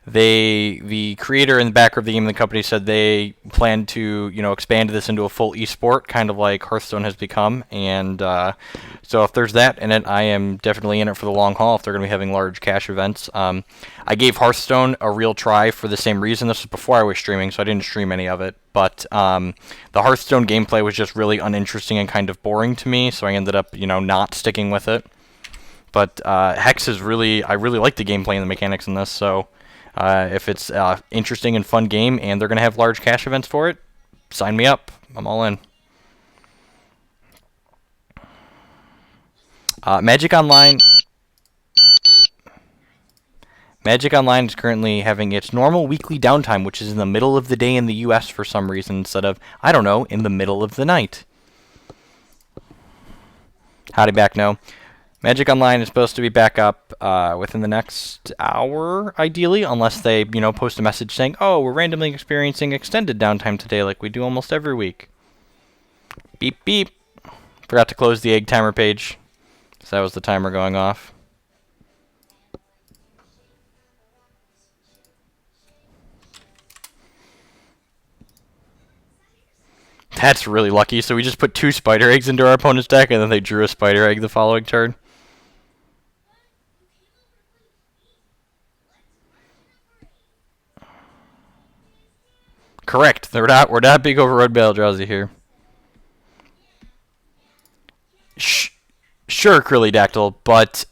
The creator and the backer of the game and the company said they plan to, expand this into a full esport, kind of like Hearthstone has become. And so if there's that in it, I am definitely in it for the long haul if they're going to be having large cash events. I gave Hearthstone a real try for the same reason. This was before I was streaming, so I didn't stream any of it. But the Hearthstone gameplay was just really uninteresting and kind of boring to me, so I ended up, not sticking with it. But Hex is I really like the gameplay and the mechanics in this, so if it's an interesting and fun game and they're going to have large cash events for it, sign me up. I'm all in. Magic Online is currently having its normal weekly downtime, which is in the middle of the day in the US for some reason instead of, I don't know, in the middle of the night. Howdy back, no. Magic Online is supposed to be back up within the next hour, ideally, unless they, post a message saying, oh, we're randomly experiencing extended downtime today like we do almost every week. Beep, beep. Forgot to close the egg timer page. So that was the timer going off. That's really lucky. So we just put 2 spider eggs into our opponent's deck, and then they drew a spider egg the following turn. Correct. We're not big over Red Bale Drowsy here. Sure, Krillydactyl, but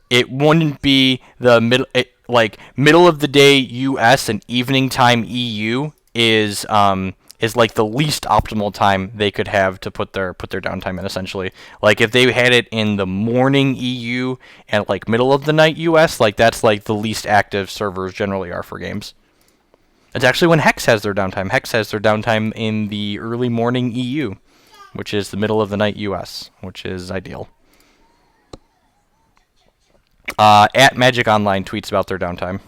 it wouldn't be the middle of the day U.S. and evening time EU is like the least optimal time they could have to put their downtime in. Essentially, like if they had it in the morning EU and like middle of the night US, like that's like the least active servers generally are for games. It's actually when Hex has their downtime. Hex has their downtime in the early morning EU, which is the middle of the night US, which is ideal. At Magic Online tweets about their downtime.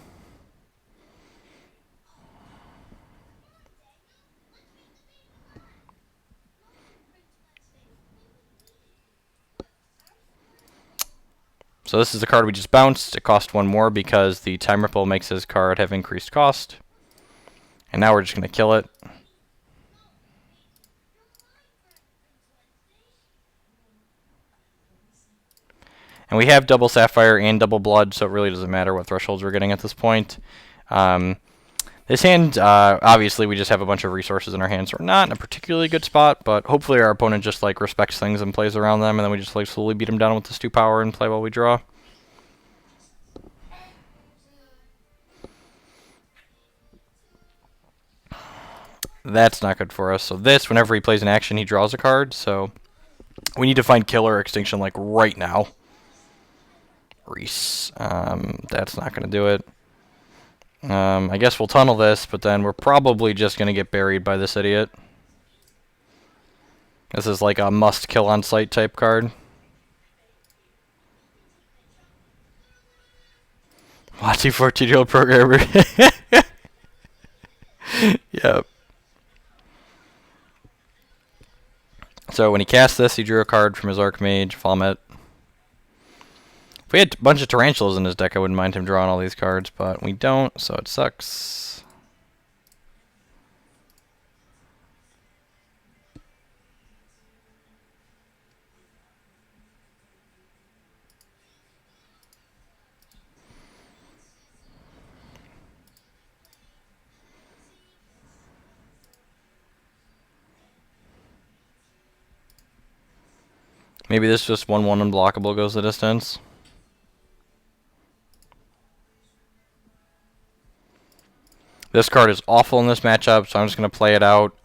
So this is the card we just bounced. It cost 1 more because the Time Ripple makes his card have increased cost. And now we're just going to kill it. And we have double Sapphire and double Blood, so it really doesn't matter what thresholds we're getting at this point. This hand, obviously, we just have a bunch of resources in our hands, so we're not in a particularly good spot, but hopefully our opponent just like respects things and plays around them, and then we just like slowly beat him down with this 2 power and play while we draw. That's not good for us. So this, whenever he plays an action, he draws a card, so we need to find Killer or Extinction like right now. Reese. That's not going to do it. I guess we'll tunnel this, but then we're probably just going to get buried by this idiot. This is like a must-kill on-site type card. Watching 14-year-old programmer. Yep. So when he cast this, he drew a card from his Archmage, Vomit. If we had a bunch of Tarantulas in his deck, I wouldn't mind him drawing all these cards, but we don't, so it sucks. Maybe this just 1/1 unblockable goes the distance. This card is awful in this matchup, so I'm just going to play it out.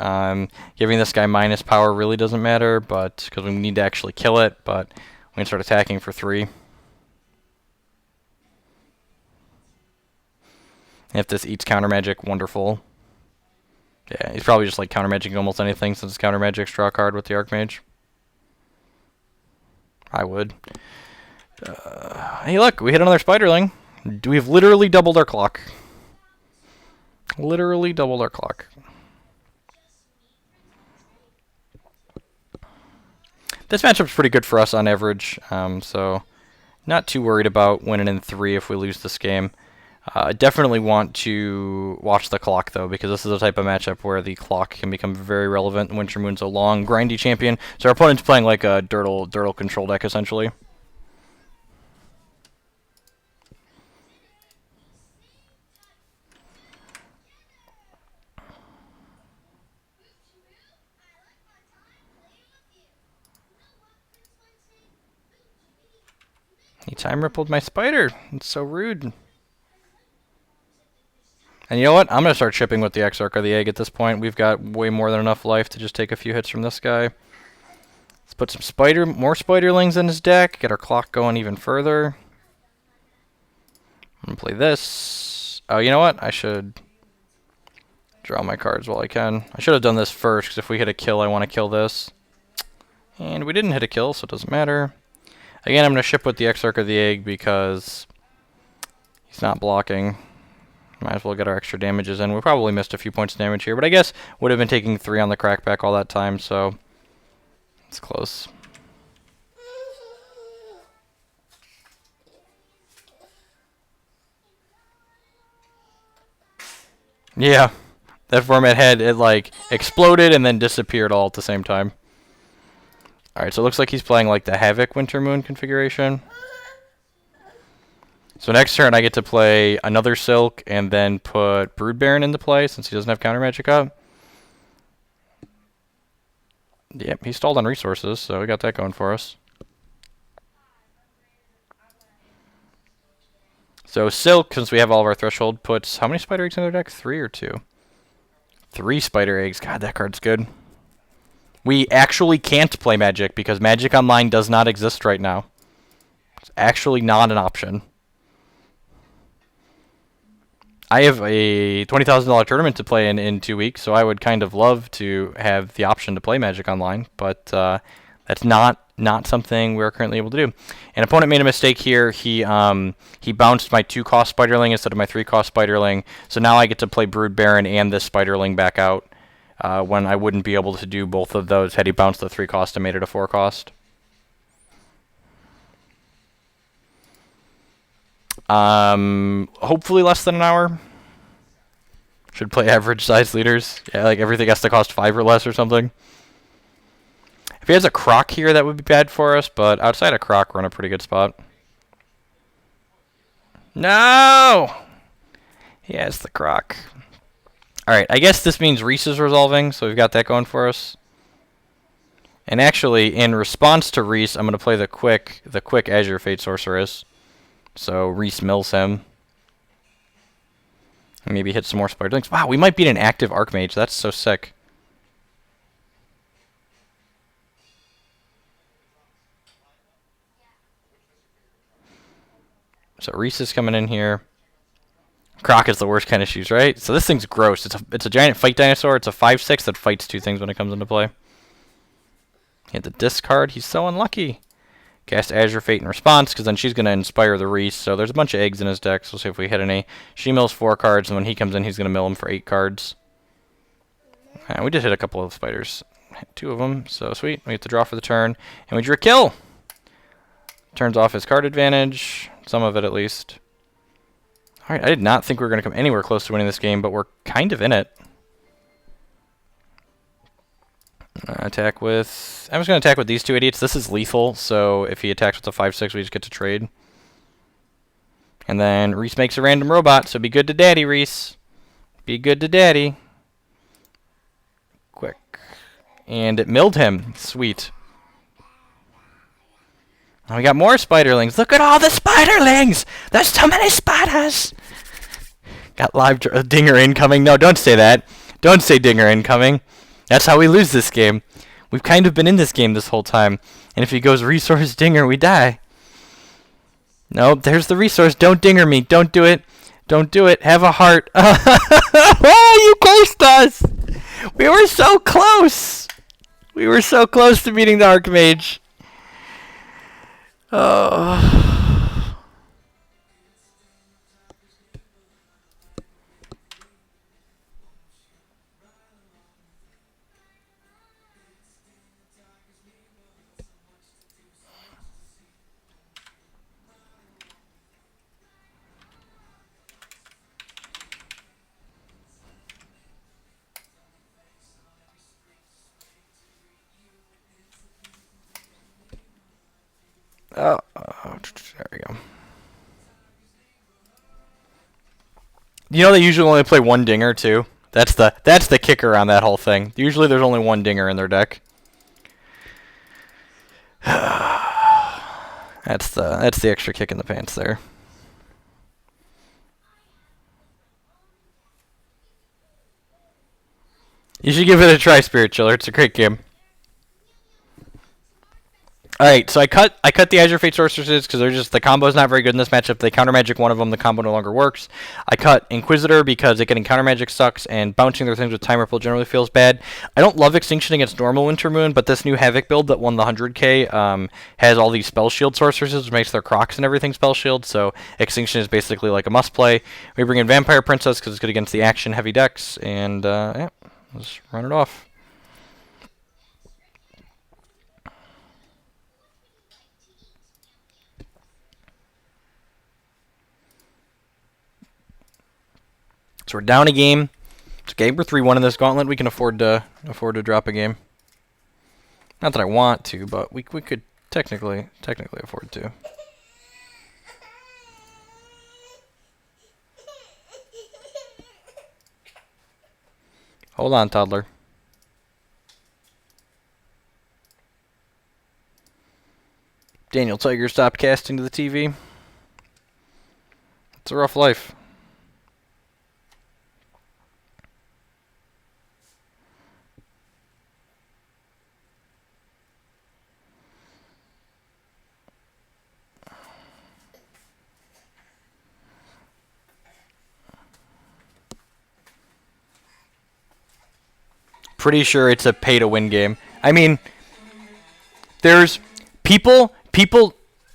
Giving this guy minus power really doesn't matter, but because we need to actually kill it, but we can start attacking for 3. If this eats counter magic, wonderful. Yeah, he's probably just like counter magicking almost anything since it's counter magic draw card with the Archmage. I would. Hey, look, we hit another Spiderling. We've literally doubled our clock. Literally doubled our clock. This matchup's pretty good for us on average, so not too worried about winning in 3 if we lose this game. Definitely want to watch the clock, though, because this is the type of matchup where the clock can become very relevant. Winter Moon's a long, grindy champion, so our opponent's playing like a Dirtle control deck, essentially. He time rippled my spider. It's so rude. And you know what? I'm going to start chipping with the Exarch of the Egg at this point. We've got way more than enough life to just take a few hits from this guy. Let's put some more spiderlings in his deck. Get our clock going even further. I'm going to play this. Oh, you know what? I should draw my cards while I can. I should have done this first, because if we hit a kill, I want to kill this. And we didn't hit a kill, so it doesn't matter. Again, I'm going to ship with the Exarch of the Egg because he's not blocking. Might as well get our extra damages in. We probably missed a few points of damage here, but I guess would have been taking 3 on the crackback all that time, so it's close. Yeah, that format head, it like exploded and then disappeared all at the same time. Alright, so it looks like he's playing like the Havoc Winter Moon configuration. So next turn I get to play another Silk and then put Brood Baron into play since he doesn't have counter magic up. Yep, he stalled on resources, so we got that going for us. So Silk, since we have all of our threshold, puts how many spider eggs in their deck? 3 or 2? 3 spider eggs. God, that card's good. We actually can't play Magic because Magic Online does not exist right now. It's actually not an option. I have a $20,000 tournament to play in 2 weeks, so I would kind of love to have the option to play Magic Online, but that's not something we're currently able to do. An opponent made a mistake here. He bounced my 2-cost Spiderling instead of my 3-cost Spiderling, so now I get to play Brood Baron and this Spiderling back out when I wouldn't be able to do both of those had he bounced the 3-cost and made it a 4-cost. Hopefully less than an hour. Should play average size leaders. Yeah, like everything has to cost 5 or less or something. If he has a Croc here, that would be bad for us, but outside of Croc, we're in a pretty good spot. No! He has the Croc. Alright, I guess this means Reese is resolving, so we've got that going for us. And actually, in response to Reese, I'm going to play the quick Azure Fate Sorceress. So Reese mills him. Maybe hit some more Spiderlings. Wow, we might beat an active Archmage. That's so sick. So Reese is coming in here. Croc is the worst kind of shoes, right? So this thing's gross. It's a giant fight dinosaur. It's a 5/6 that fights 2 things when it comes into play. He had the discard. He's so unlucky. Cast Azure Fate in response, because then she's going to inspire the Reese. So there's a bunch of eggs in his deck, so we'll see if we hit any. She mills 4 cards, and when he comes in, he's going to mill him for 8 cards. We did hit a couple of spiders. Hit 2 of them, so sweet. We get to draw for the turn, and we drew a kill! Turns off his card advantage. Some of it, at least. Alright, I did not think we were going to come anywhere close to winning this game, but we're kind of in it. Attack with... I'm just going to attack with these 2 idiots. This is lethal, so if he attacks with a 5/6, we just get to trade. And then Reese makes a random robot, so be good to Daddy, Reese. Be good to Daddy. Quick. And it milled him. Sweet. And we got more Spiderlings. Look at all the Spiderlings! There's so many spiders! Got live Dinger incoming. No, don't say that. Don't say Dinger incoming. That's how we lose this game. We've kind of been in this game this whole time. And if he goes Resource Dinger, we die. Nope, there's the resource. Don't Dinger me. Don't do it. Don't do it. Have a heart. Oh, you cursed us! We were so close! We were so close to beating the Archmage. Oh... There we go. You know they usually only play one dinger too. That's the kicker on that whole thing. Usually there's only one dinger in their deck. That's the extra kick in the pants there. You should give it a try, Spirit Chiller. It's a great game. Alright, so I cut the Azure Fate Sorceresses because they're just, the combo's not very good in this matchup. They counter magic one of them, the combo no longer works. I cut Inquisitor because it getting counter magic sucks, and bouncing their things with Time Ripple generally feels bad. I don't love Extinction against normal Winter Moon, but this new Havoc build that won the 100k has all these Spell Shield Sorceresses, which makes their Crocs and everything Spell Shield, so Extinction is basically like a must play. We bring in Vampire Princess because it's good against the action heavy decks, and yeah, let's run it off. So we're down a game. It's okay. We're 3-1 in this gauntlet. We can afford to drop a game. Not that I want to, but we could technically afford to. Hold on, toddler. Daniel Tiger stopped casting to the TV. It's a rough life. Pretty sure it's a pay-to-win game. I mean, there's people,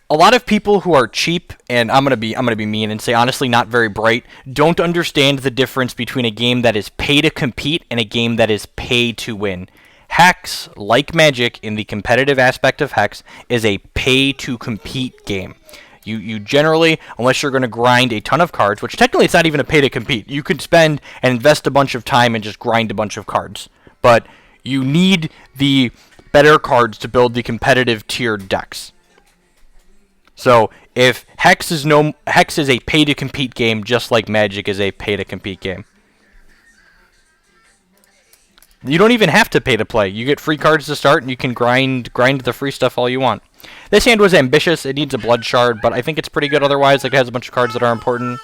a lot of people who are cheap, and I'm gonna be mean and say honestly not very bright, don't understand the difference between a game that is pay to compete and a game that is pay to win. Hex, like Magic, in the competitive aspect of Hex, is a pay to compete game. You generally, unless you're going to grind a ton of cards, which technically it's not even a pay to compete. You could spend and invest a bunch of time and just grind a bunch of cards. But you need the better cards to build the competitive tiered decks. So if Hex is a pay to compete game, just like Magic is a pay to compete game. You don't even have to pay to play. You get free cards to start, and you can grind the free stuff all you want. This hand was ambitious. It needs a Blood Shard, but I think it's pretty good otherwise. Like, it has a bunch of cards that are important.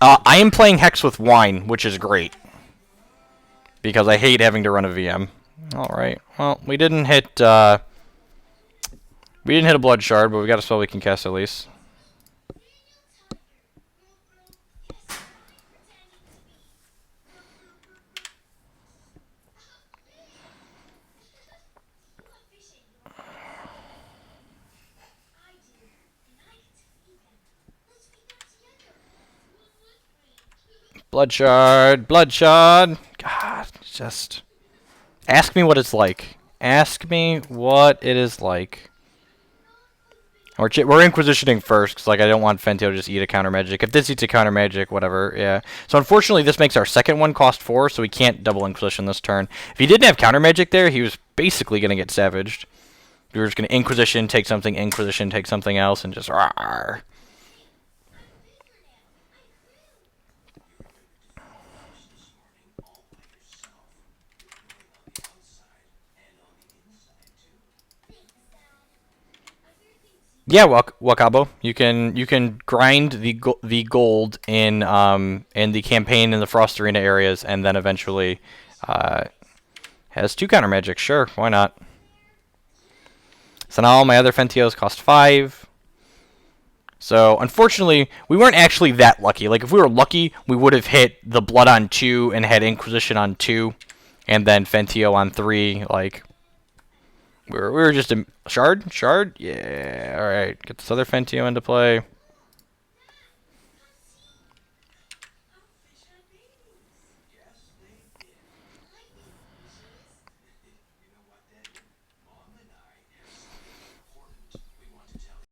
I am playing Hex with Wine, which is great. Because I hate having to run a VM. Alright, well, we didn't hit a Blood Shard, but we got a spell we can cast at least. Blood Shard, Blood Shard. God, just ask me what it's like. Ask me what it is like. We're Inquisitioning first, because like, I don't want Fentio to just eat a counter magic. If this eats a counter magic, whatever, yeah. So unfortunately, this makes our second one cost 4, so we can't double Inquisition this turn. If he didn't have counter magic there, he was basically going to get savaged. We were just going to Inquisition, take something else, and just rawr. Yeah, Wakabo. You can grind the gold in the campaign in the Frost Arena areas, and then eventually has 2 counter magic. Sure, why not? So now all my other Fentios cost 5. So unfortunately, we weren't actually that lucky. Like, if we were lucky, we would have hit the Blood on 2 and had Inquisition on 2, and then Fentio on 3. Like, we were just a Shard? Yeah, alright. Get this other Fentio into play.